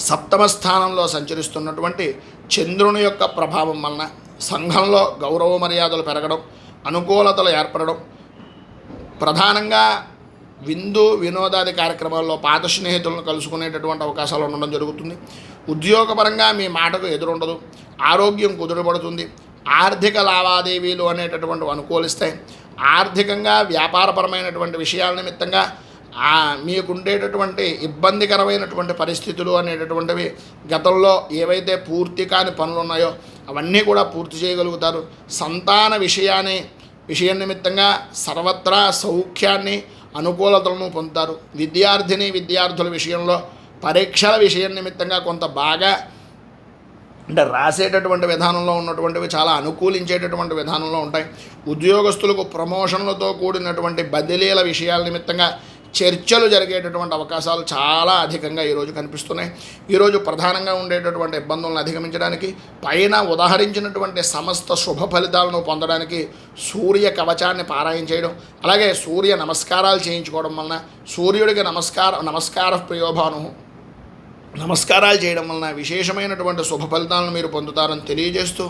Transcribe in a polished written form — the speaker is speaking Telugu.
సప్తమ స్థానంలో సంచరిస్తున్నటువంటి చంద్రుని యొక్క ప్రభావం వలన సంఘంలో గౌరవ మర్యాదలు పెరగడం, అనుకూలతలు ఏర్పడడం, ప్రధానంగా విందు వినోదాది కార్యక్రమాల్లో పాత స్నేహితులను కలుసుకునేటటువంటి అవకాశాలు ఉండడం జరుగుతుంది. ఉద్యోగపరంగా మీ మాటకు ఎదురుండదు, ఆరోగ్యం కుదురుపడుతుంది, ఆర్థిక లావాదేవీలు అనేటటువంటివి అనుకూలిస్తాయి. ఆర్థికంగా వ్యాపారపరమైనటువంటి విషయాల నిమిత్తంగా మీకుండేటటువంటి ఇబ్బందికరమైనటువంటి పరిస్థితులు అనేటటువంటివి గతంలో ఏవైతే పూర్తి కాని పనులు ఉన్నాయో అవన్నీ కూడా పూర్తి చేయగలుగుతారు. సంతాన విషయం నిమిత్తంగా సర్వత్రా సౌఖ్యాన్ని, అనుకూలతలను పొందుతారు. విద్యార్థుల విషయంలో పరీక్షల విషయం నిమిత్తంగా కొంత బాగా రాసేటటువంటి విధానంలో ఉన్నటువంటివి చాలా అనుకూలించేటటువంటి విధానంలో ఉంటాయి. ఉద్యోగస్తులకు ప్రమోషన్లతో కూడినటువంటి బదిలీల విషయాల నిమిత్తంగా చర్చలు జరిగేటటువంటి అవకాశాలు చాలా అధికంగా ఈరోజు కనిపిస్తున్నాయి. ఈరోజు ప్రధానంగా ఉండేటటువంటి ఇబ్బందులను అధిగమించడానికి, పైన ఉదాహరించినటువంటి సమస్త శుభ ఫలితాలను పొందడానికి సూర్య కవచాన్ని పారాయణ చేయడం, అలాగే సూర్య నమస్కారాలు చేయించుకోవడం వలన, సూర్యుడికి నమస్కార ప్రియోభాను నమస్కారాలు చేయడం వలన విశేషమైనటువంటి శుభ ఫలితాలను మీరు పొందుతారని తెలియజేస్తూ